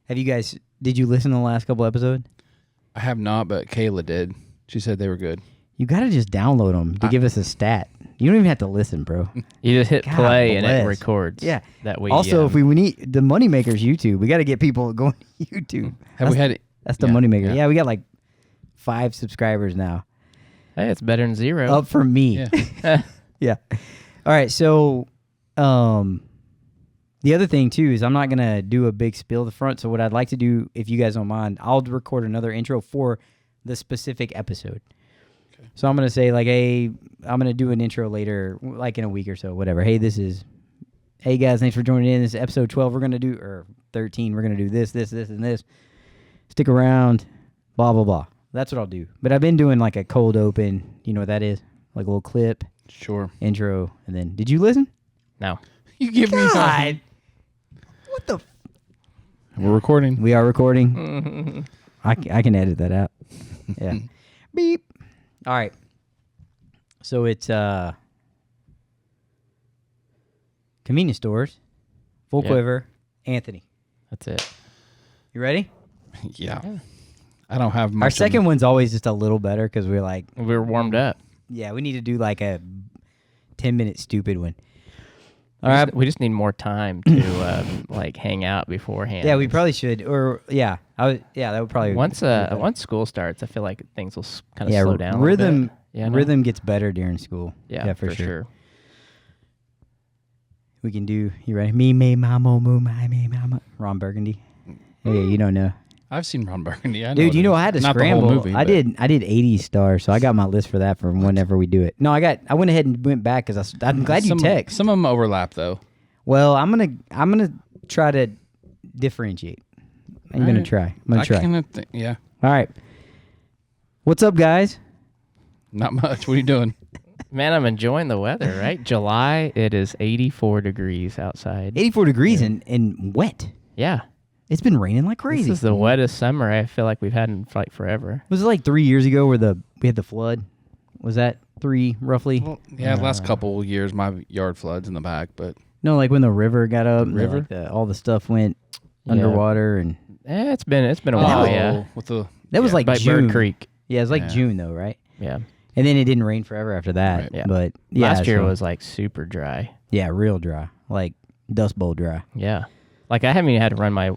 Have you guys? Did you listen to the last couple episodes? I have not, but Kayla did. She said they were good. You got to just download them to give us a stat. You don't even have to listen, bro. You just hit God play and it bless. records. Yeah. That way. Also, if we need the Moneymakers YouTube, we got to get people going to YouTube. Have we had it? That's the Yeah, Moneymaker. yeah. Yeah, we got like 5 subscribers now. Hey, it's better than 0. Up for me. Yeah. Yeah. All right. So, the other thing too is I'm not gonna do a big spiel at the front. So what I'd like to do, if you guys don't mind, I'll record another intro for the specific episode. Okay. So I'm gonna say like, hey, I'm gonna do an intro later, like in a week or so, whatever. Hey, hey guys, thanks for joining in. This is episode 12. We're gonna do, or 13. We're gonna do this, and this. Stick around. Blah blah blah. That's what I'll do. But I've been doing like a cold open. You know what that is? Like a little clip. Sure. Intro, and then did you listen? No. You give me God. What the? We're recording. We are recording. I can edit that out. Yeah. Beep. All right. So it's convenience stores, Full Yep. Quiver, Anthony. That's it. You ready? Yeah. I don't have much. Our second one's always just a little better because we're like, We were warmed up. yeah, we need to do like a 10-minute stupid one. We All just, right. we just need more time to like hang out beforehand. Yeah, we probably should. Or yeah, that would probably once school starts, I feel like things will kind of yeah, slow down. rhythm. A little bit. Yeah, no? Rhythm gets better during school. Yeah, for sure. sure. We can do. You ready? Me, mama, moo, my, me, mama. Ron Burgundy. Oh, yeah, you don't know, I've seen Ron Burgundy. I know dude. it You know, is. I had to Not scramble. The whole movie, I but- did 80s stars, so I got my list for that for whenever we do it. No, I went ahead and went back because I'm glad you text. Some of them overlap though. Well, I'm gonna try to differentiate. I'm gonna try. Yeah. All right. What's up, guys? Not much. What are you doing? Man, I'm enjoying the weather, right? July, it is 84 degrees outside. 84 degrees and wet. Yeah. It's been raining like crazy. This is the wettest summer I feel like we've had in like forever. Was it like 3 years ago where we had the flood? Was that 3 roughly? Well, yeah, the last couple years my yard floods in the back, but No, like when the river got up. river? Like all the stuff went underwater, and It's been a while, yeah. with the that was like By June. Bird Creek. Yeah, it was like Yeah. June though, right? Yeah. And then it didn't rain forever after that. Right. Yeah. But yeah, Last year so- was like super dry. yeah, real dry, like Dust Bowl dry. Yeah. Like I haven't even had to run my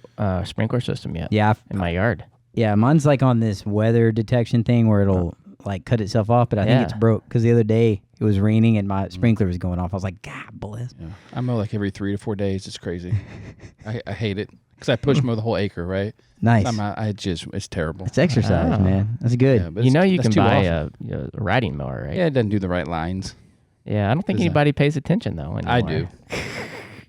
sprinkler system yet. Yeah, In my yard. yeah, mine's like on this weather detection thing where it'll like cut itself off, but I think Yeah. it's broke because the other day it was raining and my sprinkler was going off. I was like, God bless. yeah. I mow like every 3 to 4 days. It's crazy. I hate it because I push mow the whole acre, right? Nice. It's terrible. It's exercise, Oh. man. That's good. Yeah, but You it's- know you that's can too buy often. a riding mower, right? Yeah, it doesn't do the right lines. Yeah, I don't think Is that- anybody pays attention though anymore. I do.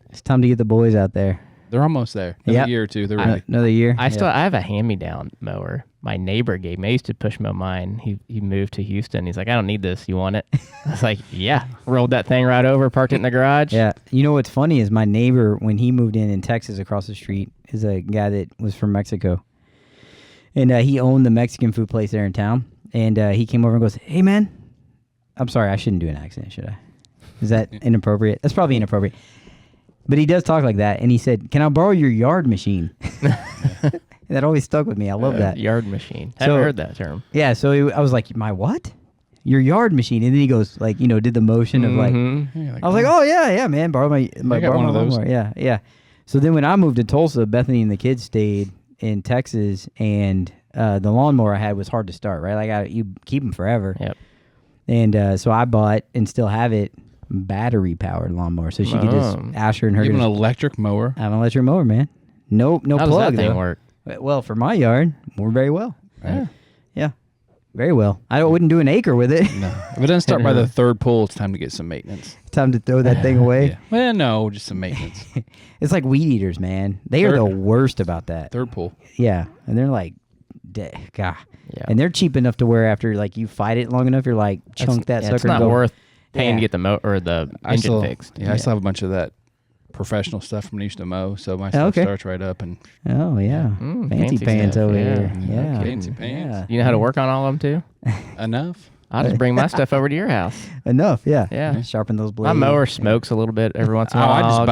It's time to get the boys out there. They're almost there. Another Yep. year or two. They're ready. Another year. I have a hand-me-down mower. My neighbor gave me. I used to push mow mine. He moved to Houston. He's like, I don't need this. You want it? I was like, yeah. Rolled that thing right over, parked it in the garage. Yeah. You know what's funny is my neighbor, when he moved in Texas across the street, is a guy that was from Mexico. And he owned the Mexican food place there in town. And he came over and goes, hey, man. I'm sorry. I shouldn't do an accent, should I? Is that inappropriate? That's probably inappropriate. But he does talk like that. And he said, can I borrow your yard machine? That always stuck with me. I love that. Yard machine. So- Haven't heard that term. Yeah. So I was like, my what? Your yard machine. And then he goes, like, did the motion of like, Mhm. Yeah, I was like, oh yeah, man, borrow my got borrow one my of those. lawnmower. Yeah. So then when I moved to Tulsa, Bethany and the kids stayed in Texas, and the lawnmower I had was hard to start. Right, you keep them forever. Yep. And so I bought and still have it battery powered lawnmower, so she could just Oh. Asher and her. You have could an just- electric mower. I have an electric mower, man. No How does plug that thing though. work? Well, for my yard, we're very well. Yeah. Yeah, very well. I wouldn't do an acre with it. No. If it doesn't start by the third pull, it's time to get some maintenance. Time to throw that thing away. Yeah. Well, no, just some maintenance. It's like weed eaters, man. They are Third- the worst about that. Third pull. Yeah, and they're like, God. Yeah. And they're cheap enough to where after like you fight it long enough, you're like chunk that sucker. It's not and go, worth paying Yeah. to get the I engine still, fixed. Yeah, I still have a bunch of that professional stuff from when I used to mow, so my Oh, stuff okay. starts right up and Oh yeah, fancy fancy pants stuff, over yeah. here. No Yeah, Fancy pants. You know how to work on all of them too? enough. I'll just bring my stuff over to your house. Enough. Yeah. Yeah. Sharpen those blades. My mower smokes a little bit every once in a while.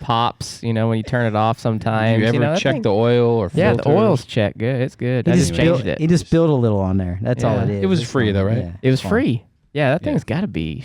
pops, when you turn it off sometimes. Do you ever check the oil or Yeah, filters? the oil's checked good. It's good. I just changed it. He just spilled a little on there. That's all Yeah. it is. It was It's free fine. though, right? Yeah, It was it's fine. free. Yeah, that thing's got to be,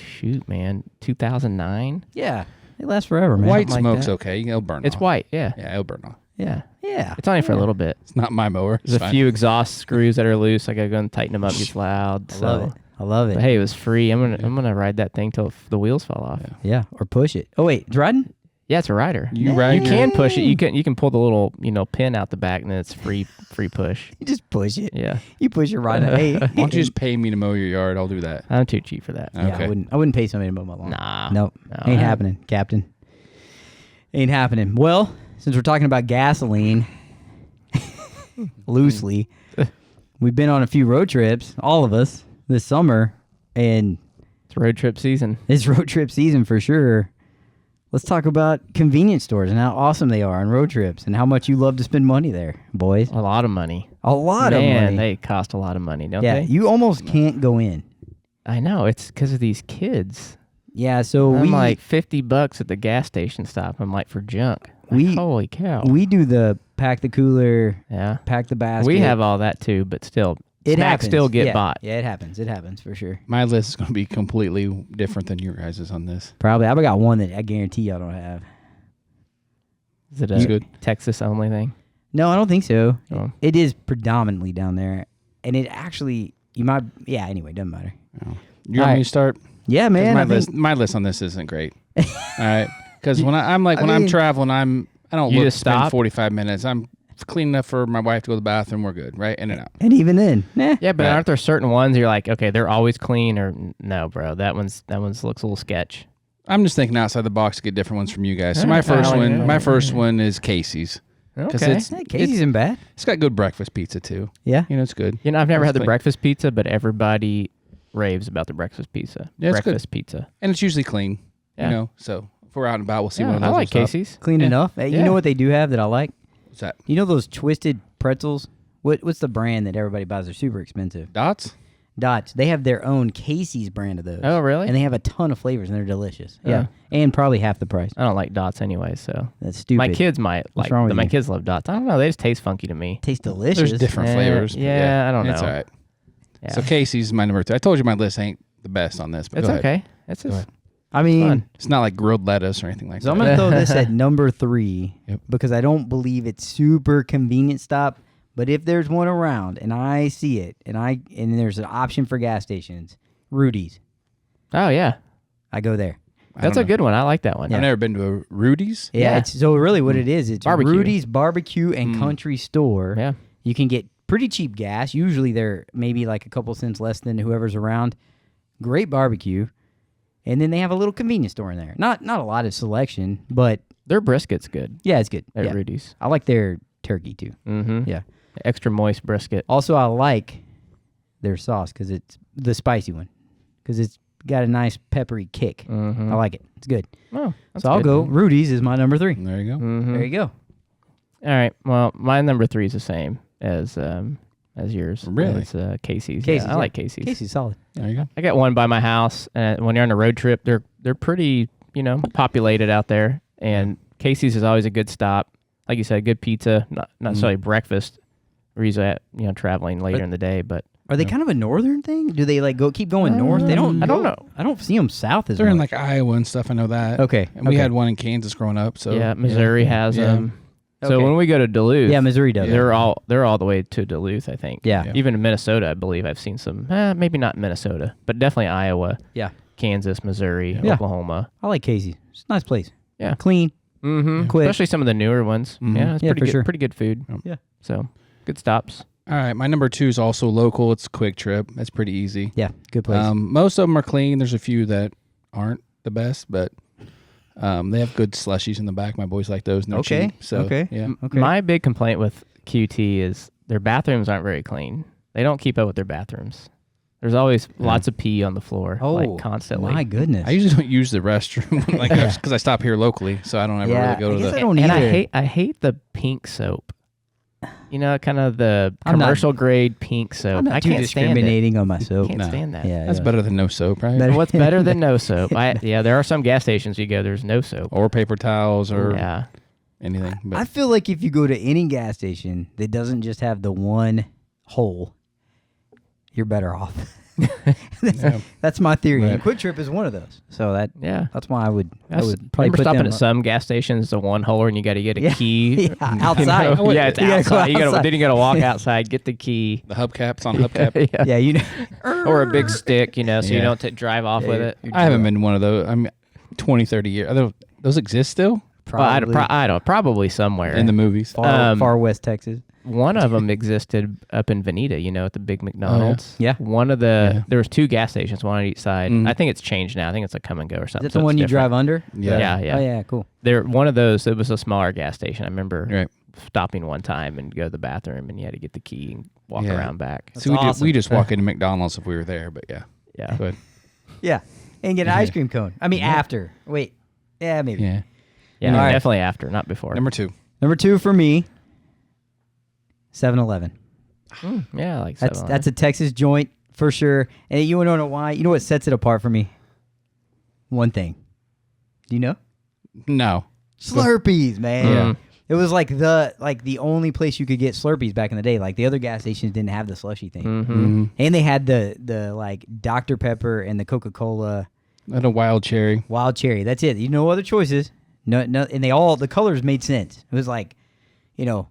2009. Yeah. It lasts forever, man. White like smoke's that. okay. It'll burn It's off. white, yeah. Yeah, it'll burn off. Yeah. Yeah. It's only for a little bit. It's not my mower. It's There's a fine. few exhaust screws that are loose. I got to go and tighten them up. It gets loud. I love it. I love it. But hey, it was free. I'm gonna ride that thing till the wheels fall off. Yeah. Or push it. Oh, wait. It's riding? Yeah, it's a rider. You ride You your- can push it. You can pull the little pin out the back, and then it's free push. You just push it. Yeah, You push it right now. Hey. Why don't you just pay me to mow your yard? I'll do that. I'm too cheap for that. Yeah, Okay. I wouldn't pay somebody to mow my lawn. Nah. Nope. No. Ain't happening, Captain. Ain't happening. Well, since we're talking about gasoline, loosely, we've been on a few road trips, all of us, this summer, and It's road trip season. it's road trip season for sure. Let's talk about convenience stores and how awesome they are on road trips and how much you love to spend money there, boys. A lot of money. A lot of Man, money. they cost a lot of money, don't Yeah, they? you almost can't go in. I know. It's because of these kids. Yeah, so I'm like $50 at the gas station stop. I'm like for junk. Like, holy cow. we do the pack the cooler, Yeah. pack the basket. We have all that too, but still, it snacks happens. still get Yeah. bought. Yeah, it happens. It happens for sure. My list is going to be completely different than your guys' on this. Probably. I've got one that I guarantee y'all don't have. Is it That's a good. Texas only thing? No, I don't think so. Oh. It is predominantly down there. And it actually, anyway, doesn't matter. You want me to start? Yeah, 'Cause man. my list on this isn't great. All right, because when I'm mean- traveling, I don't You look to just spend stop? 45 minutes. I'm clean enough for my wife to go to the bathroom. We're good, right? In and out. And even then, nah. Yeah, but Right. aren't there certain ones you're like, okay, they're always clean, or no, bro, that one's looks a little sketch. I'm just thinking outside the box to get different ones from you guys. So All my right. first I like one, that. my first one is Casey's. Because Okay. it's Hey, Casey's isn't bad. it's got good breakfast pizza too. Yeah. It's good. I've never It's had the clean. breakfast pizza, but everybody raves about the breakfast pizza. Yeah, it's good. breakfast pizza. And it's usually clean. Yeah. So if we're out and about, we'll see Yeah, one of those. I like and stuff. Casey's. Clean Yeah. enough. Hey, Yeah. You know what they do have that I like? What's that? You know those twisted pretzels? What's the brand that everybody buys? They're super expensive. Dots? Dot's. They have their own Casey's brand of those. Oh, really? And they have a ton of flavors and they're delicious. Oh. Yeah. And probably half the price. I don't like Dots anyway, so That's stupid. my kids might What's like. wrong with My you? kids love Dots. I don't know. They just taste funky to me. Taste delicious. There's different Yeah, flavors. yeah, I don't It's know. all right. Yeah. So Casey's is my number 2. I told you my list ain't the best on this, but It's go ahead. okay. It's Go just ahead. I mean, fun. It's not like grilled lettuce or anything like so I'm that. going to throw this at number 3 Yep. because I don't believe it's super convenient stop. But if there's one around and I see it and there's an option for gas stations, Rudy's, Oh yeah, I go there. that's a good one. I like that one. I've never been to a Rudy's. Yeah. Yeah. It's, so really what it is, it's Barbecue. Rudy's Barbecue and Country Store. Yeah. You can get pretty cheap gas. Usually they're maybe like a couple cents less than whoever's around. Great barbecue. And then they have a little convenience store in there. Not a lot of selection, but Their brisket's good yeah, it's good. at Yeah. Rudy's. I like their turkey too. Mm-hmm. Yeah. Extra moist brisket. Also, I like their sauce because it's the spicy one because it's got a nice peppery kick. Mm-hmm. I like it. It's good. Oh, that's So I'll good. go. Rudy's is my number 3. There you go. Mhm. There you go. All right. Well, my number 3 is the same as yours. Really? It's Casey's. Casey's, Yeah, I like Casey's. Casey's solid. There you go. I got one by my house, and when you're on a road trip, they're pretty populated out there, and Casey's is always a good stop. Like you said, good pizza, not necessarily breakfast. We're usually at traveling later in the day, but Are they kind of a northern thing? Do they like keep going north? They don't. I don't know. I don't see them south as They're in much. like Iowa and stuff. I know that. Okay, And we okay. had one in Kansas growing up. So yeah, Missouri has Yeah. them. So Okay. when we go to Duluth, Yeah, Missouri does. they're all the way to Duluth, I think. Yeah. Yeah. Even in Minnesota, I believe I've seen some. Maybe not Minnesota, but definitely Iowa, Yeah. Kansas, Missouri, Yeah. Oklahoma. I like Casey's. It's a nice place. Yeah. Clean. Mm-hmm. Quick. Especially some of the newer ones. Mhm. Yeah, it's Yeah, pretty for good. sure. Pretty good food. Yeah. So good stops. All right, my number 2 is also local. It's Quick Trip. That's pretty easy. Yeah, good place. Most of them are clean. There's a few that aren't the best, but they have good slushies in the back. My boys like those, and they're Okay, cheap. So, okay. yeah. Okay. My big complaint with QT is their bathrooms aren't very clean. They don't keep up with their bathrooms. There's always lots of pee on the floor, like constantly. My goodness. I usually don't use the restroom because I stop here locally, so I don't ever Yeah, really go I to guess the. I don't and either. I hate the pink soap. kind of the I'm not- commercial grade pink soap. I'm not I too can't stand it. discriminating on my soap. Can't stand that. Yeah, That's better than no soap, right? Better- What's better than no soap? There are some gas stations you go, there's no soap. Or paper towels or Yeah. anything. But I feel like if you go to any gas station that doesn't just have the one hole, you're better off. That's my theory. Right. And Quick Trip is one of those. So that's why I would probably Remember put stopping them at some gas stations, the one holer, and you got to get a Yeah. key. Yeah, outside. Yeah, it's You gotta go outside. outside. Then you got to walk outside, get the key. the hubcaps on hubcap. Yeah. Yeah, you know. Or a big stick, so you Yeah. don't drive off with it. I haven't been to one of those. I mean, 20, 30 years. Those exist still Probably Well, I don't. Probably somewhere in the movies. far west Texas. One of them existed up in Veneta, at the big McDonald's. Yeah. One of there was 2 gas stations, one on each side. Mhm. I think it's changed now. I think it's a come and go or something. Is that the one you drive under? Yeah. Oh yeah, cool. One of those, it was a smaller gas station. I remember Right. stopping one time and go to the bathroom, and you had to get the key and walk Yeah. around back. That's So we awesome. we just walk into McDonald's if we were there, but yeah. Yeah. Go ahead. Yeah, and get an ice cream cone. I mean, after. Wait. Yeah, maybe. Yeah. Yeah, All right. definitely after, not before. Number 2. Number 2 for me. 7-Eleven. Yeah, I like That's 7-Eleven. that's a Texas joint for sure. And you want to know why? You know what sets it apart for me? One thing. Do you know? No. Slurpees, man. Yeah. It was like the only place you could get Slurpees back in the day. Like the other gas stations didn't have the slushy thing. Mm-hmm. And they had the like Dr. Pepper and the Coca-Cola And a wild cherry. Wild Cherry. That's it. You no other choices. No, and the colors made sense. It was like,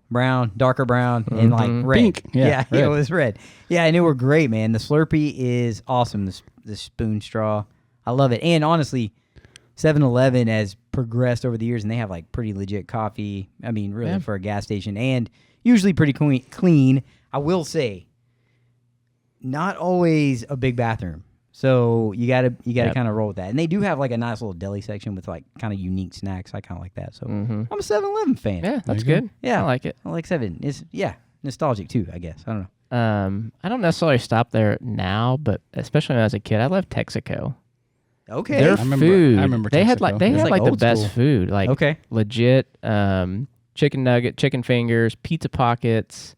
brown, darker brown, and like red. Pink. Yeah, it red. was red. Yeah, and they were great, man. The Slurpee is awesome. The spoon straw, I love it. And honestly, 7-Eleven has progressed over the years, and they have like pretty legit coffee. I mean, really for a gas station, and usually pretty clean. I will say, not always a big bathroom. So you gotta kind of roll with that, and they do have like a nice little deli section with like kind of unique snacks. I kind of like that. So I'm a 7-Eleven fan. Yeah, that's you go. good. Yeah. I like it. I like 7. It's nostalgic too. I guess I don't know. I don't necessarily stop there now, but especially when I was a kid, I loved Texaco. Okay. Their I remember- food. I remember they had Texaco. like they It's had like like the old best school. food. Like Okay. legit chicken nugget, chicken fingers, pizza pockets,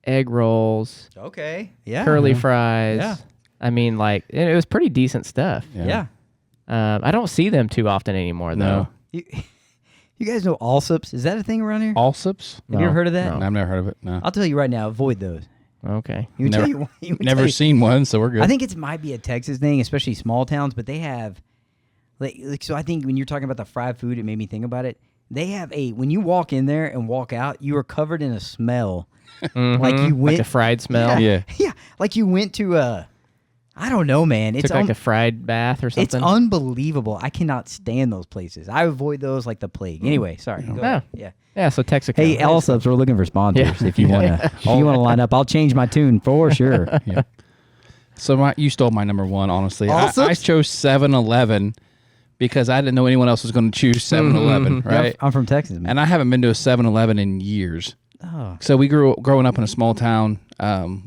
egg rolls, Okay. Yeah. curly fries. Yeah. I mean, like it was pretty decent stuff. Yeah. I don't see them too often anymore, though. No. You guys know Allsups? Is that a thing around here? Allsups? Have you ever heard of that? No. I've never heard of it. No. I'll tell you right now. Avoid those. Okay. You Never- tell you, you would tell Never you- seen one, so we're good. I think it might be a Texas thing, especially small towns, but they have like so I think when you're talking about the fried food, it made me think about it. They have when you walk in there and walk out, you are covered in a smell. Like you went like a fried smell. Yeah. Yeah, like you went to I don't know, man. It's Took like a fried bath or it's something. unbelievable. I cannot stand those places. I avoid those like the plague. Anyway, sorry. Go ahead. Yeah. Yeah, so Texaco. Hey, Allsups, we're looking for sponsors. Yeah. If you wanna, line up, I'll change my tune for sure. Yeah. So you stole my number 1, honestly. I Allsups? chose 7-Eleven because I didn't know anyone else was going to choose 7-Eleven, right? I'm from Texas, man. And I haven't been to a 7-Eleven in years. Oh. So we growing up in a small town.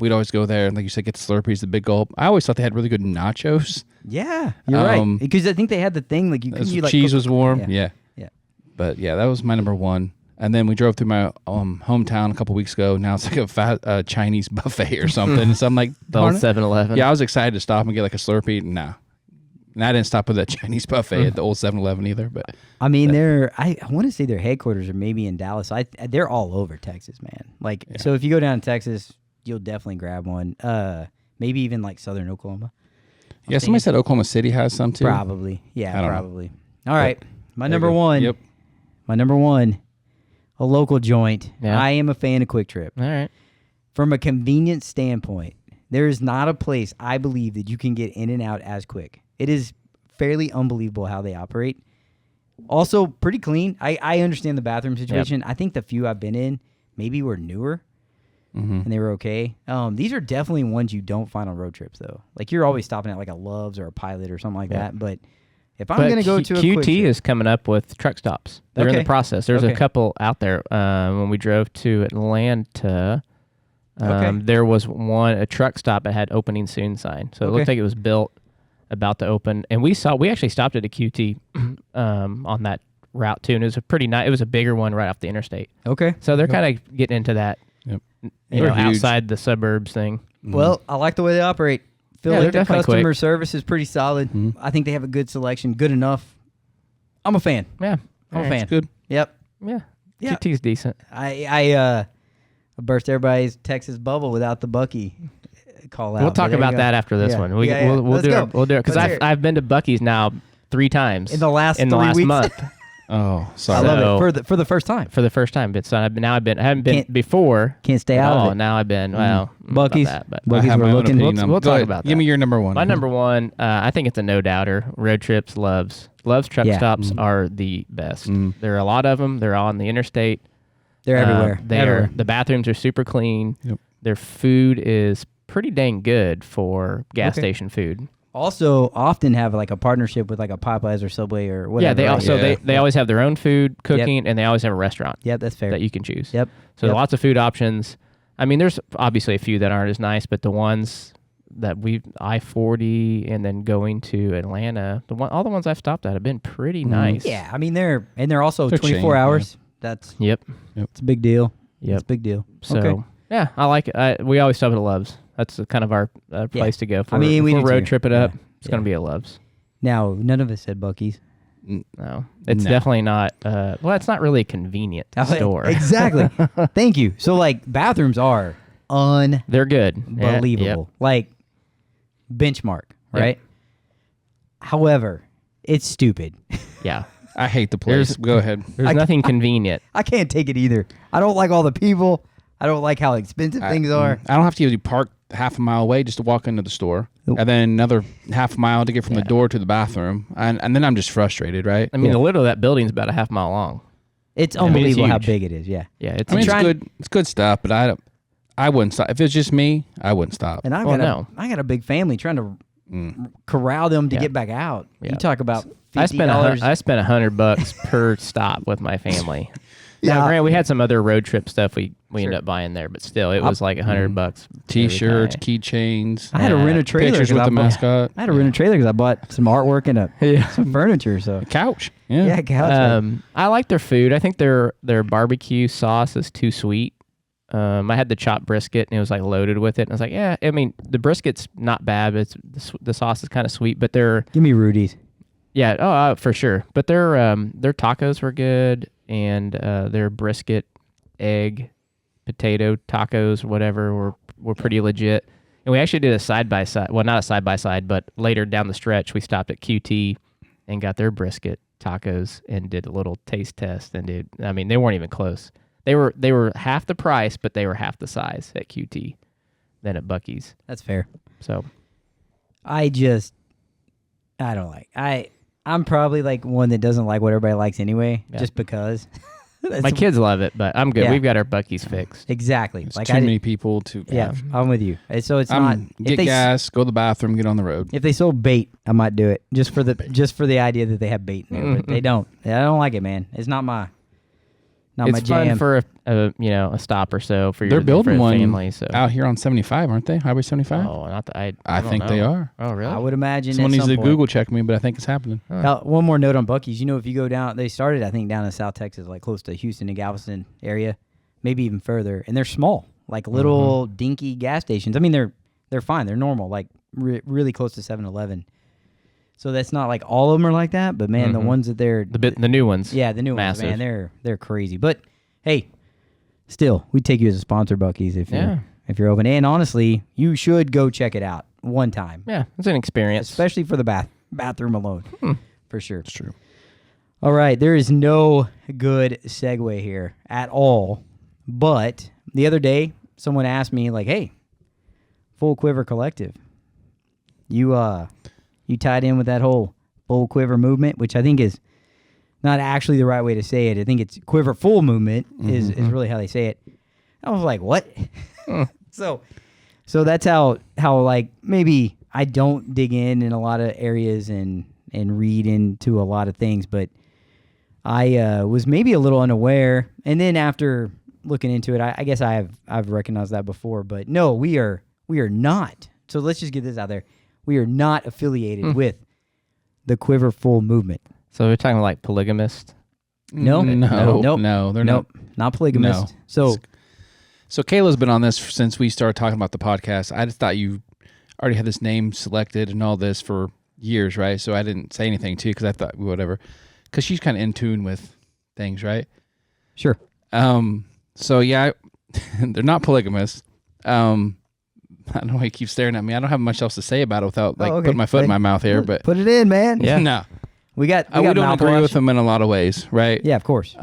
We'd always go there, and like you said, get the Slurpees, the big gulp. I always thought they had really good nachos. Yeah, you're right. Because I think they had the thing like you As could like cheese was warm. Yeah. Yeah. But yeah, that was my number 1. And then we drove through my hometown a couple weeks ago. Now it's like a fat Chinese buffet or something. So I'm like, the old darn it. 7-Eleven. Yeah, I was excited to stop and get like a Slurpee. Nah. And I didn't stop at that Chinese buffet at the old 7-Eleven either. But I mean, I want to say their headquarters are maybe in Dallas. They're all over Texas, man. Like, so if you go down to Texas, you'll definitely grab one. Maybe even like Southern Oklahoma. yeah, somebody said Oklahoma City has some too. Probably. Yeah, I don't know. probably. All right. My There you number go. one. Yep. My number one, a local joint. Yeah. I am a fan of Quick Trip. All right. From a convenience standpoint, there is not a place I believe that you can get in and out as quick. It is fairly unbelievable how they operate. Also, pretty clean. I understand the bathroom situation. I think the few I've been in maybe were newer, and they were okay. These are definitely ones you don't find on road trips, though. Like, you're always stopping at, like, a Love's or a Pilot or something like that. But if I'm going to go to a QT Quick Trip, is coming up with truck stops. They're in Okay. the process. There's Okay. a couple out there. When we drove to Atlanta, Okay. there was a truck stop that had opening soon sign. So it looked Okay. like it was built about to open. And we actually stopped at a QT on that route too. And it was a pretty nice, it was a bigger one right off the interstate. okay. So they're kind of getting into that Yep. you They're know, huge. outside the suburbs thing. Well, I like the way they operate. Feel Yeah, like they're their definitely customer quick. service is pretty solid. I think they have a good selection, good enough. I'm a fan. Yeah. I'm a Alright. fan. It's good. Yep. Yeah. Yeah. QT's decent. I burst everybody's Texas bubble without the Buc-ee call out. We'll but talk there you about go. that after this Yeah. one. Yeah, yeah. We'll Let's do go. it. We'll do it because Let's hear it. I've been to Buc-ee's now 3 times In the last 3 last weeks? month Oh, I sorry. love So- it for the first time. for the first time. But so I haven't been Can't- before. Can't stay at out all. of it. Now I've been about Buc-ee's. that, but Buc-ee's I have we're my own looking. opinion. we'll Go talk ahead. about Give me that. your number one. My number one, I think it's a no doubter. Road trips, Love's truck Yeah. stops are the best. There are a lot of them. They're on the interstate. They're everywhere. Everywhere. The bathrooms are super clean. Yep. Their food is pretty dang good for gas Okay. station food. Also, often have like a partnership with like a Popeyes or Subway or whatever. Yeah, they right? also Yeah. they always have their own food cooking, and they always have a restaurant Yep, that's fair. that you can choose. Yep. So Yep. lots of food options. I mean, there's obviously a few that aren't as nice, but the ones that we've I-40 and then going to Atlanta, all the ones I've stopped at have been pretty nice. Yeah, I mean they're also They're 24 chain, hours. That's Yep. it's a big deal. Yep. It's a big deal. So Okay. yeah, I like it. We always stop at Love's. That's kind of our place to go. If I mean, we we're do road too. tripping up, Yeah. it's gonna be a Love's. Now, none of us said Buc-ee's. No, it's No. definitely not. Well, it's not really a convenient store. Exactly. Thank you. So like bathrooms are They're good. unbelievable. Like benchmark, right? However, it's stupid. Yeah. I hate the place. Go ahead. There's nothing convenient. I can't take it either. I don't like all the people. I don't like how expensive things are. I don't have to park half a mile away just to walk into the store, and then another half a mile to get from the door to the bathroom, and then I'm just frustrated, right? I mean, the lid of that building's about a half mile long. It's mean, it's unbelievable how huge. big it is. Yeah. Yeah, it's. I mean, trying- it's good stuff, but I wouldn't stop. If it's just me, I wouldn't stop. And I Well, got no. I got a big family trying to corral them to Yeah. get back out. Yeah. You talk about I spent $50. I spent $100 per stop with my family. Yeah. Now, granted, we had some other road trip stuff we Sure. ended up buying there, but still, it was like $100. T-shirts, every time. keychains, I had to rent a trailer. pictures 'cause with I the bought- mascot, I had to rent a trailer because I bought some artwork and some furniture. So couch. Yeah. yeah, couch. I like their food. I think their barbecue sauce is too sweet. I had the chopped brisket and it was like loaded with it. And I was like, yeah, I mean, the brisket's not bad, but the sauce is kind of sweet. But Give me Rudy's. yeah, for sure. But their tacos were good, and their brisket, egg, potato tacos, whatever, were pretty legit. And we actually did a side by side. Well, not a side by side, but later down the stretch, we stopped at QT and got their brisket tacos and did a little taste test. And I mean, they weren't even close. They were half the price, but they were half the size at QT than at Buc-ee's. That's fair. So I don't like. I'm probably like one that doesn't like what everybody likes anyway, Yeah. just because. my kids love it, but I'm good. Yeah. We've got our Buc-ee's fixed. Exactly. It's Like too many people to. Yeah, I'm with you. So it's not. Get gas, go to the bathroom, get on the road. If they sold bait, I might do it just for the idea that they have bait in there. But they don't. I don't like it, man. It's not my my It's jam. fun for a stop or so for your They're building for one family. So out here on 75, aren't they? Highway 75. oh, not the, I I don't think they know. are. Oh, really? I would imagine. Someone at needs some to point. Google check me, but I think it's happening. One more note on Buc-ee's. You know, if you go down, they started, I think, down in South Texas, like close to Houston and Galveston area, maybe even further. And they're small, like little dinky gas stations. I mean, they're fine. They're normal, like really close to 7-Eleven. So that's not like all of them are like that, but man, the ones that they're the new ones. yeah, the new massive. ones, man, they're crazy. But hey, still, we take you as a sponsor, Buc-ee's, if you're open. And honestly, you should go check it out one time, Yeah, it's an experience. especially for the bathroom alone, for sure. It's true. All right, there is no good segue here at all. But the other day, someone asked me, like, "Hey, Full Quiver Collective, you tied in with that whole Full Quiver movement," which I think is not actually the right way to say it. I think it's Quiver Full movement is really how they say it. I was like, "What?" So that's how like maybe I don't dig in a lot of areas and read into a lot of things, but I was maybe a little unaware. And then after looking into it, I guess I've recognized that before. But no, we are not. So let's just get this out there. We are not affiliated with the Quiver Full movement. So we're talking like polygamist. No, No, nope, no, they're nope, not polygamist. No. So So Kayla's been on this since we started talking about the podcast. I just thought you already had this name selected and all this for years, right? So I didn't say anything to you because I thought whatever. Because she's kind of in tune with things, right? Sure. So yeah, they're not polygamous. I don't know why you keep staring at me. I don't have much else to say about it without putting my foot in my mouth here. But put it in, man. Yeah. No, we don't agree with them in a lot of ways, right? Yeah, of course.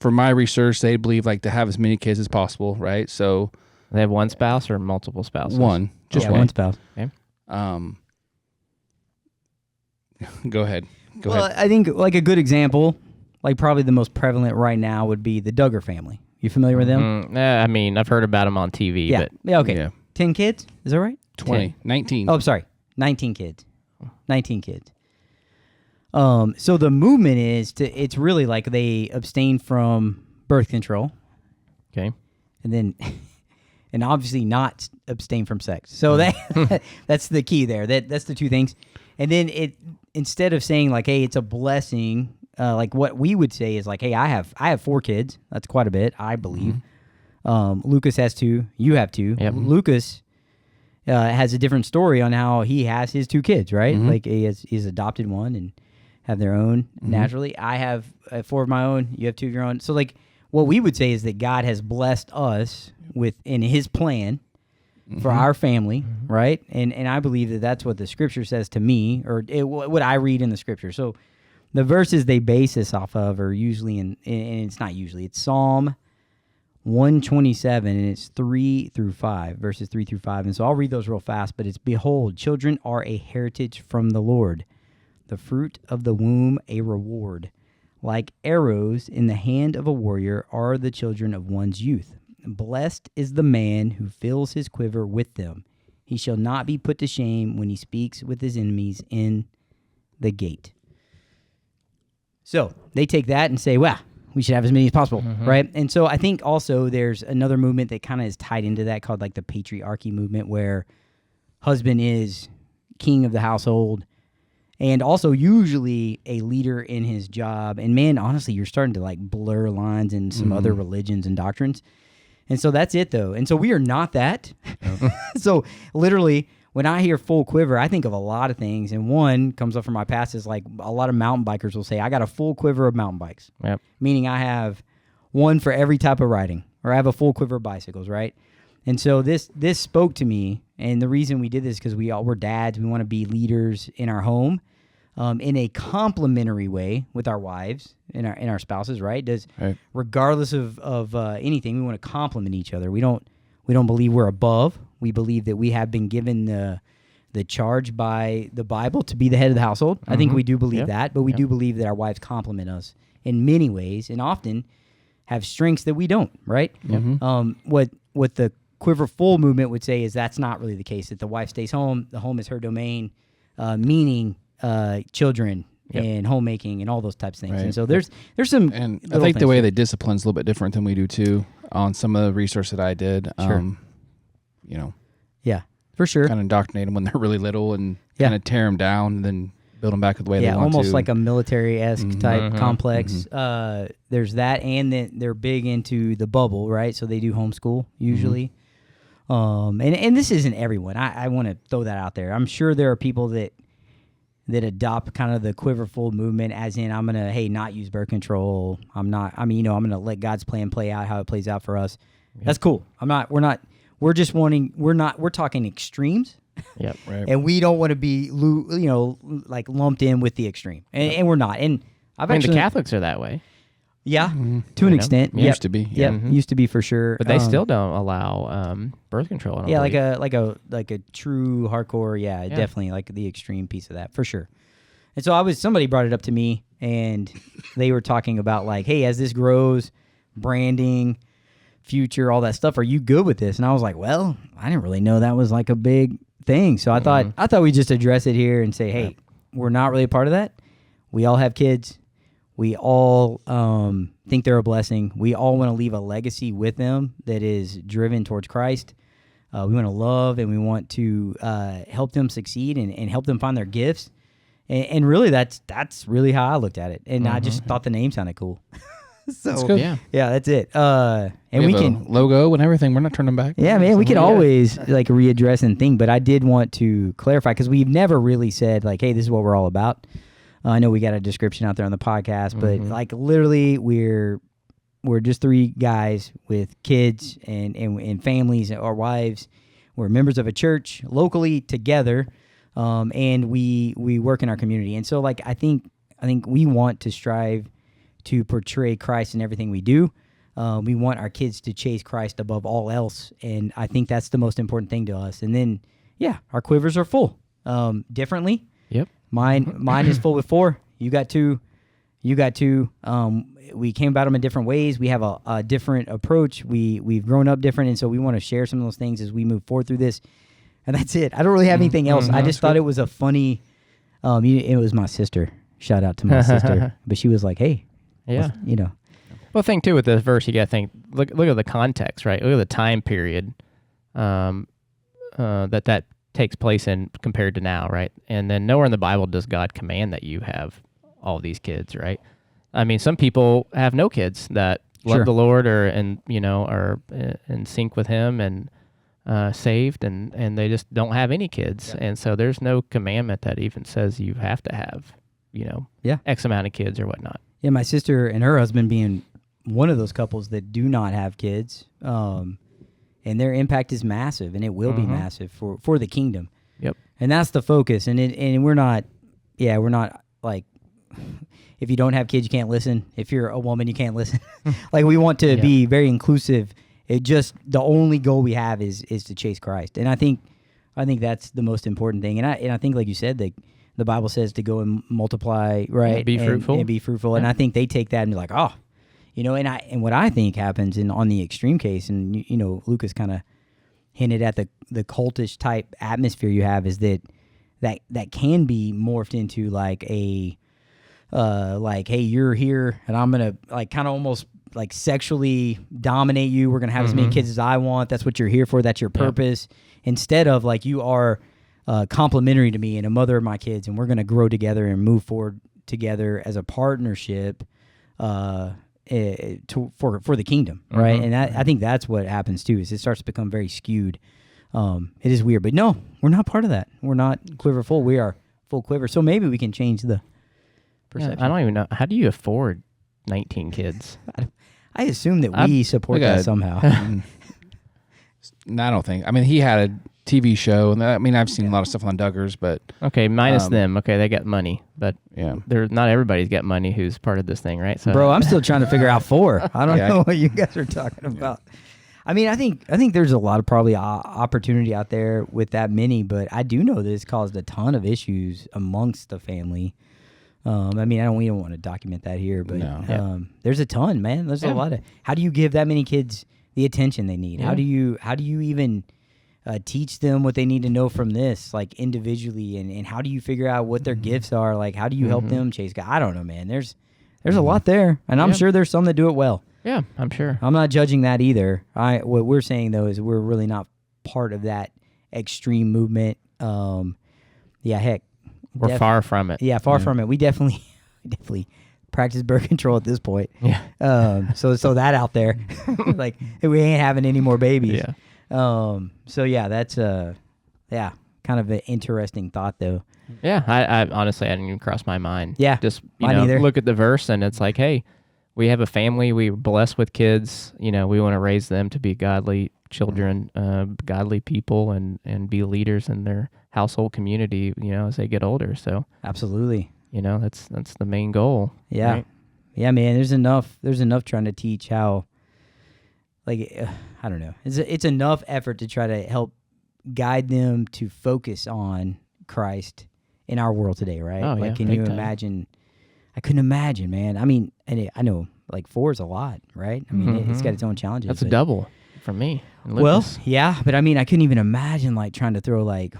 For my research, they believe to have as many kids as possible, right? So They have one spouse or multiple spouses? one, just one spouse. Okay. Go ahead. Well, I think a good example, probably the most prevalent right now, would be the Duggar family. You familiar with them? I mean, I've heard about them on TV. Yeah. But Yeah. Okay. Yeah. 10 kids. Is that right? 20, 19. Oh, sorry. 19 kids. 19 kids. So the movement it's really they abstain from birth control. Okay. And then, and obviously not abstain from sex. So that's the key there. That's the two things. And then instead of saying hey, it's a blessing, what we would say is hey, I have 4 kids. That's quite a bit, I believe. Lucas has 2. You have 2. Yep. Lucas has a different story on how he has his 2 kids, right? Mm-hmm. He's adopted one and have their own naturally. I have 4 of my own. You have 2 of your own. So what we would say is that God has blessed us in His plan for our family, right? And I believe that that's what the Scripture says to me, or what I read in the Scripture. So the verses they base this off of are usually and it's not usually. It's Psalm 127, and it's 3 through 5, verses 3 through 5. And so I'll read those real fast, but it's, "Behold, children are a heritage from the Lord, the fruit of the womb a reward. Like arrows in the hand of a warrior are the children of one's youth. Blessed is the man who fills his quiver with them. He shall not be put to shame when he speaks with his enemies in the gate." So they take that and say, wow, we should have as many as possible, right? And so I think also there's another movement that kind of is tied into that called the patriarchy movement, where husband is king of the household and also usually a leader in his job. And man, honestly, you're starting to blur lines in some other religions and doctrines. And so that's it, though. And so we are not that. So literally, when I hear full quiver, I think of a lot of things. And one comes up from my past is a lot of mountain bikers will say, I got a full quiver of mountain bikes. Yep. Meaning I have one for every type of riding, or I have a full quiver of bicycles, right? And so this spoke to me. And the reason we did this is because we're dads. We want to be leaders in our home in a complementary way with our wives and our spouses, right? Right. Regardless of anything, we want to complement each other. We don't believe we're above. We believe that we have been given the charge by the Bible to be the head of the household. I think we do believe that, but we do believe that our wives complement us in many ways and often have strengths that we don't, right? What the Quiver Full movement would say is that's not really the case, that the wife stays home, the home is her domain, meaning children and homemaking and all those types of things. Right. And so there's some, and I think the way they discipline is a little bit different than we do too. On some of the research that I did, yeah, for sure, kind of indoctrinate them when they're really little and kind of tear them down and then build them back the way they want to. Yeah, almost like a military-esque type complex. There's that, and then they're big into the bubble, right? So they do homeschool usually. And this isn't everyone. I want to throw that out there. I'm sure there are people that adopt kind of the Quiver Full movement, as in I'm gonna not use birth control. I'm gonna let God's plan play out how it plays out for us. Yeah. That's cool. We're talking extremes. Yep. Right. And we don't want to be lumped in with the extreme. And we're not. And the Catholics are that way. Yeah, to an extent. Yep. Used to be. Yeah, used to be for sure. But they still don't allow birth control. I don't believe. like a true hardcore. Yeah, definitely the extreme piece of that for sure. And so somebody brought it up to me, and they were talking about hey, as this grows, branding, future, all that stuff. Are you good with this? And I was like, well, I didn't really know that was a big thing. So I thought we'd just address it here and say, hey, we're not really a part of that. We all have kids. We all think they're a blessing. We all want to leave a legacy with them that is driven towards Christ. We want to love, and we want to help them succeed and help them find their gifts. And really, that's really how I looked at it. And I just thought the name sounded cool. So good. Yeah. yeah, that's it. And we have a can logo and everything. We're not turning back. Yeah, man, we can Yeah. always like readdress and think, but I did want to clarify because we've never really said like, hey, this is what we're all about. I know we got a description out there on the podcast, but like literally we're just three guys with kids and families or wives. We're members of a church locally together, and we work in our community. And so like I think we want to strive to portray Christ in everything we do. We want our kids to chase Christ above all else, and I think that's the most important thing to us. And then, yeah, our quivers are full. Differently. Yep. Mine is full with 4. You got 2. You got 2. We came about them in different ways. We have a different approach. We've grown up different, and so we want to share some of those things as we move forward through this. And that's it. I don't really have anything else. I just thought it was a funny. It was my sister. Shout out to my sister, but she was like, "Hey, Yeah. you know." Well, thing too with this verse, you got to think. Look at the context, right? Look at the time period that takes place in compared to now, right? And then nowhere in the Bible does God command that you have all these kids, right? I mean, some people have no kids that love the Lord or are in sync with Him and saved, and they just don't have any kids, and so there's no commandment that even says you have to have X amount of kids or whatnot. Yeah, my sister and her husband being one of those couples that do not have kids, and their impact is massive, and it will be massive for the kingdom. Yep. And that's the focus. And we're not like, if you don't have kids, you can't listen. If you're a woman, you can't listen. Like, we want to be very inclusive. It just, the only goal we have is to chase Christ. And I think that's the most important thing. And I think, like you said, the Bible says to go and multiply, right? Be fruitful. And be fruitful. Yeah. And I think they take that and be like, oh, and what I think happens on the extreme case, and Lucas kind of hinted at the cultish type atmosphere you have, is that can be morphed into like a like, hey, you're here and I'm gonna like kind of almost like sexually dominate you. We're gonna have as many kids as I want. That's what you're here for. That's your purpose. Instead of like, you are complimentary to me and a mother of my kids, and we're gonna grow together and move forward together as a partnership for the kingdom, right? And I think that's what happens too, is it starts to become very skewed. It is weird, but no, we're not part of that. We're not quiver full. We are full quiver. So maybe we can change the perception. I don't even know. How do you afford 19 kids? I assume that we support that somehow. No, I don't think. I mean, he had a TV show, and I've seen a lot of stuff on Duggars, but Okay, minus them. Okay, they got money, but yeah, not everybody's got money who's part of this thing, right? So, Bro, I'm still trying to figure out 4. I don't know what you guys are talking about. I mean, I think there's a lot of probably opportunity out there with that many, but I do know that it's caused a ton of issues amongst the family. I mean, we don't want to document that here, but there's a ton, man. There's a lot of. How do you give that many kids the attention they need? Yeah. How do you even teach them what they need to know from this, like individually, and how do you figure out what their gifts are? Like, how do you help them chase God? I don't know, man. There's a lot there, and I'm sure there's some that do it well. yeah, I'm sure. I'm not judging that either. What we're saying though is we're really not part of that extreme movement. Heck, We're far from it. yeah, far from it. We definitely practice birth control at this point. Yeah. So that out there, like, we ain't having any more babies. Yeah. So yeah, that's kind of an interesting thought though. Yeah, I honestly, I didn't even cross my mind. Yeah, Just, mine either. look at the verse and it's like, hey, we have a family, we're blessed with kids, we want to raise them to be godly children, godly people, and be leaders in their household community, as they get older. So Absolutely. That's the main goal. Yeah. Right? Yeah, man, there's enough trying to teach how, like, I don't know. It's enough effort to try to help guide them to focus on Christ in our world today, right? Oh, like, yeah, can big you time. imagine? I couldn't imagine, man. I mean, and I know, like, 4 is a lot, right? I mean, it's got its own challenges. That's a but- double for me. and Well, Lucas. yeah, but I mean, I couldn't even imagine, like, trying to throw, like,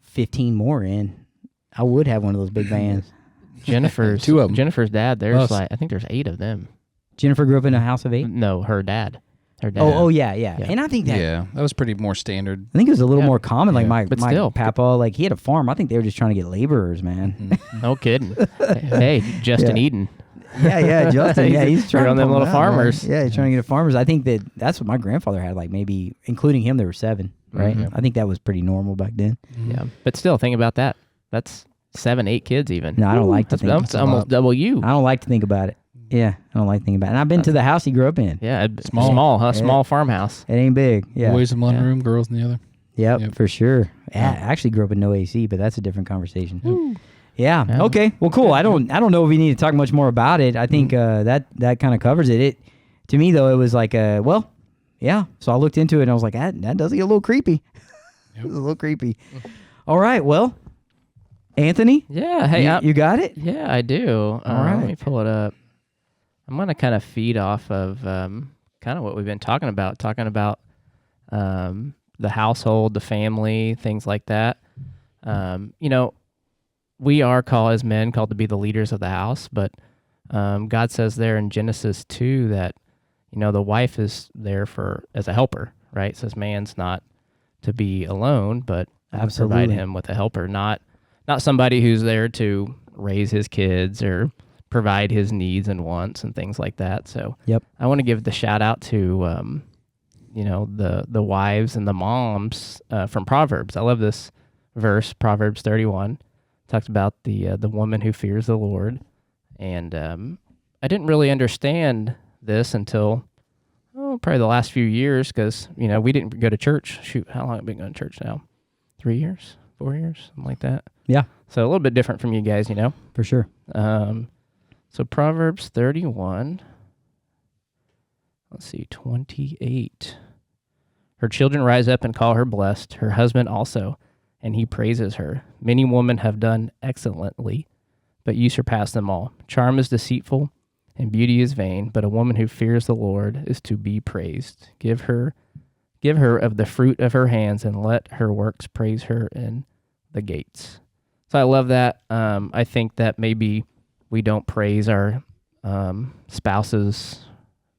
15 more in. I would have one of those big vans. Jennifer's 2 of them. Jennifer's dad, there's Plus. I think there's 8 of them. Jennifer grew up in a house of 8? No, her dad. Her dad. Oh, yeah. Yeah. And I think that yeah, that was pretty more standard. I think it was a little Yeah. more common. Like Yeah. But my still. papa, like, he had a farm. I think they were just trying to get laborers, man. No kidding. Hey, Justin Yeah. Eden. Yeah, Justin. Yeah, he's trying You're on to them pump little them out, man. farmers. Yeah, he's trying to get farmers. I think that's what my grandfather had. Like maybe, including him, there were 7. Right. Mhm. I think that was pretty normal back then. Yeah, but still, think about that. That's 7, 8 kids even. No, I don't like to think. That's almost double you. I don't like to think about it. Yeah, I don't like thinking about it. And I've been to the house he grew up in. Yeah, small, huh? Yeah. Small farmhouse. It ain't big. Yeah. Boys in one room, girls in the other. Yep, for sure. Yeah, I actually grew up in no AC, but that's a different conversation. Yeah. Yeah. Okay. Well, cool. I don't know if we need to talk much more about it. I think that kind of covers it. It to me though, it was like well, yeah. So I looked into it and I was like, that does get a little creepy. It was a little creepy. All right. Well, Anthony. Yeah. Hey, you got it. Yeah, I do. All right. Let me pull it up. I'm gonna kind of feed off of kind of what we've been talking about the household, the family, things like that. We are called as men called to be the leaders of the house, but God says there in Genesis 2 that the wife is there as a helper, right? It says man's not to be alone, but provide him with a helper, not somebody who's there to raise his kids or provide his needs and wants and things like that. So I want to give the shout out to the wives and the moms from Proverbs. I love this verse, Proverbs 31. Talks about the woman who fears the Lord, and I didn't really understand this until probably the last few years because we didn't go to church. Shoot, how long have we been going to church now? 3 years, 4 years, something like that. Yeah. So a little bit different from you guys, For sure. So Proverbs 31. Let's see, 28. Her children rise up and call her blessed, her husband also, and he praises her. Many women have done excellently, but you surpass them all. Charm is deceitful, and beauty is vain, but a woman who fears the Lord is to be praised. Give her of the fruit of her hands, and let her works praise her in the gates. So I love that. I think that maybe we don't praise our spouses,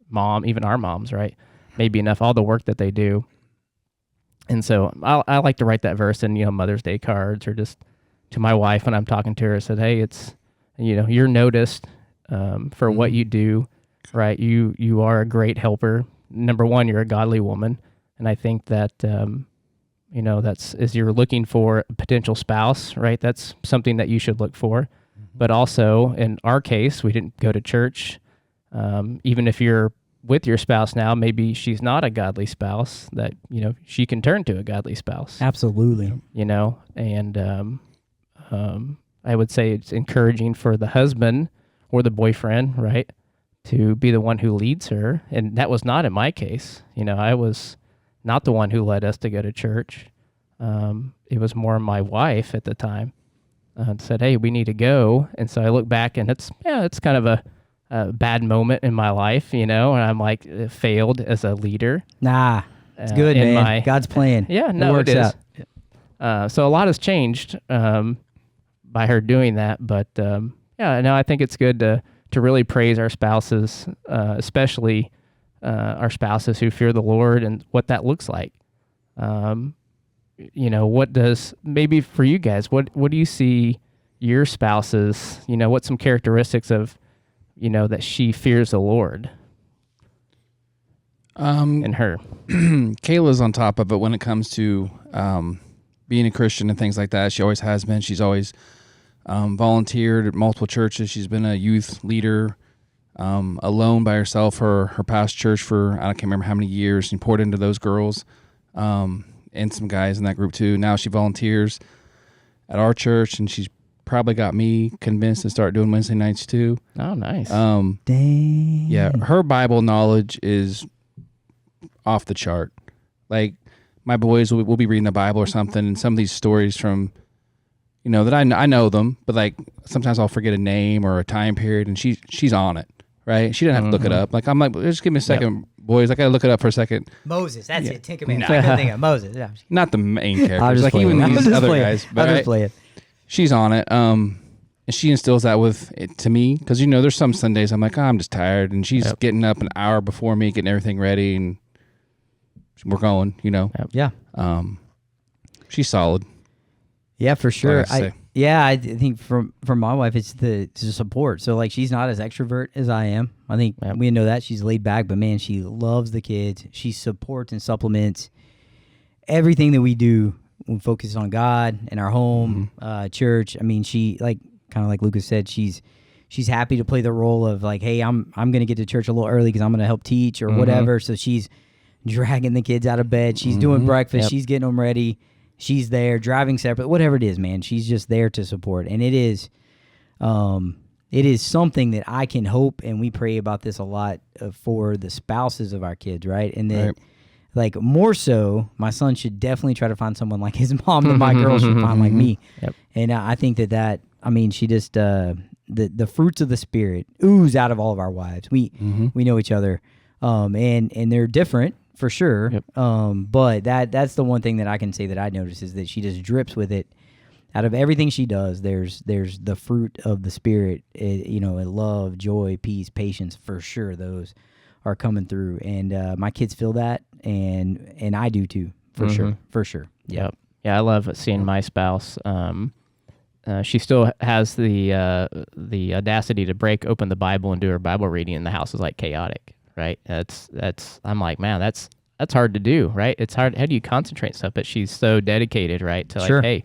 mom, even our moms, right? Maybe enough, all the work that they do. And so I like to write that verse in, Mother's Day cards or just to my wife when I'm talking to her. I said, hey, it's, you're noticed for what you do, right? You are a great helper. Number one, you're a godly woman. And I think that, that's as you're looking for a potential spouse, right? That's something that you should look for. But also in our case, we didn't go to church. Even if you're with your spouse now, maybe she's not a godly spouse, that she can turn to a godly spouse. Absolutely. And I would say it's encouraging for the husband or the boyfriend, right, to be the one who leads her. And that was not in my case. I was not the one who led us to go to church. It was more my wife at the time said, hey, we need to go. And so I look back and it's kind of a bad moment in my life, and I'm like failed as a leader. Nah, it's good, man. God's plan. Yeah, no, it works out. So a lot has changed by her doing that, but I think it's good to really praise our spouses, especially our spouses who fear the Lord and what that looks like. What does, maybe for you guys, what do you see your spouses, what's some characteristics of that she fears the Lord in her? Kayla's on top of it when it comes to being a Christian and things like that. She always has been. She's always volunteered at multiple churches. She's been a youth leader alone by herself, her past church for, I can't remember how many years, and poured into those girls and some guys in that group too. Now she volunteers at our church, and she's probably got me convinced to start doing Wednesday nights too. Oh, nice. Dang. Yeah, her Bible knowledge is off the chart. Like, my boys will be reading the Bible or something, and some of these stories from, that I know them, but like sometimes I'll forget a name or a time period, and she's on it, right? She didn't have to look it up. Like, I'm like, just give me a second, boys. I gotta look it up for a second. Moses, that's it. Tinker Man. I couldn't think of Moses. Yeah. Not the main characters, like playing. even these other guys. But I'll just play it. She's on it. And she instills that with it to me, because there's some Sundays I'm like, I'm just tired, and she's getting up an hour before me, getting everything ready, and we're going. Yeah. She's solid. Yeah, for sure. Yeah, I think from my wife, it's the support. So like, she's not as extrovert as I am. I think we know that she's laid back, but man, she loves the kids. She supports and supplements everything that we do. We focus on God and our home, church. I mean, she like kind of like Lucas said, she's happy to play the role of like, hey, I'm gonna get to church a little early because I'm gonna help teach or whatever. So she's dragging the kids out of bed. She's doing breakfast. She's getting them ready. She's there, driving separate, whatever it is, man. She's just there to support. And it is something that I can hope, and we pray about this a lot for the spouses of our kids, right? And that, like, more so, my son should definitely try to find someone like his mom than my girl should find like me. Yep. And I think that, I mean, she just, the fruits of the Spirit ooze out of all of our wives. We know each other, and they're different. For sure. Yep. But that's the one thing that I can say that I notice is that she just drips with it. Out of everything she does, there's the fruit of the Spirit, love, joy, peace, patience, for sure. Those are coming through. And my kids feel that, and I do too, for sure. Yep. Yeah, I love seeing my spouse. She still has the audacity to break open the Bible and do her Bible reading, and the house is like chaotic. Right. That's. I'm like, man, that's hard to do. Right. It's hard. How do you concentrate stuff? But she's so dedicated. Right. To like, hey.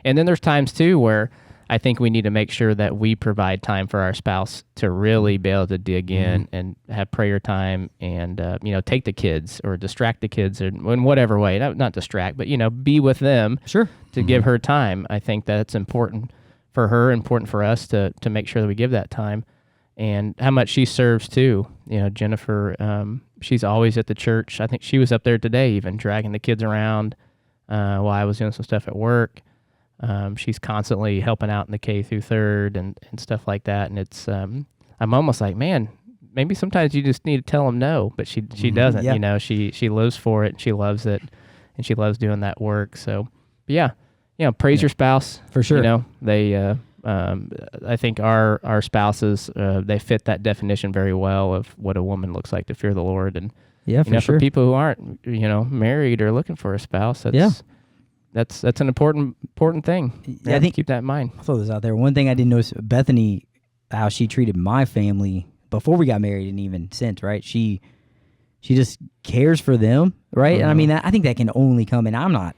And then there's times too where I think we need to make sure that we provide time for our spouse to really be able to dig in and have prayer time and take the kids or distract the kids in whatever way. Not distract, but be with them. Sure. To give her time. I think that's important for her. Important for us to make sure that we give that time. And how much she serves too. Jennifer, she's always at the church. I think she was up there today even dragging the kids around while I was doing some stuff at work. She's constantly helping out in the K through third and stuff like that. And it's, I'm almost like, man, maybe sometimes you just need to tell them no, but she doesn't, she lives for it and she loves it and she loves doing that work. So yeah, praise your spouse for sure. They, I think our spouses, they fit that definition very well of what a woman looks like to fear the Lord. And for people who aren't, married or looking for a spouse, that's an important thing. Yeah, I think keep that in mind. I'll throw this out there. One thing I didn't notice, Bethany, how she treated my family before we got married and even since, right? She just cares for them, right? And I mean, I think that can only come, and I'm not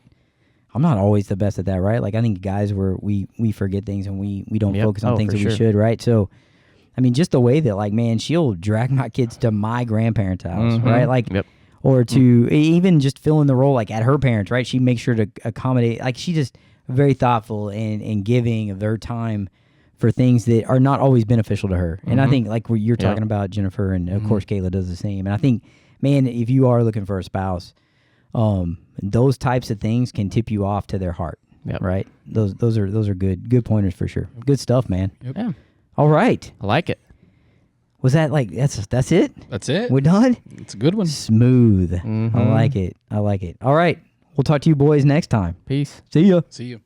always the best at that, right? Like, I think guys we forget things and we don't focus on things that we should, right? So, I mean, just the way that, like, man, she'll drag my kids to my grandparents' house, right? Like, or to even just fill in the role, like, at her parents', right? She makes sure to accommodate, like, she just very thoughtful and giving of their time for things that are not always beneficial to her. And I think, like, you're talking about Jennifer, and of course, Kayla does the same. And I think, man, if you are looking for a spouse, those types of things can tip you off to their heart, right? Those are good pointers for sure. Good stuff, man. Yep. Yeah. All right. I like it. Was that like that's it? That's it. We're done? It's a good one. Smooth. I like it. All right. We'll talk to you boys next time. Peace. See ya. See you.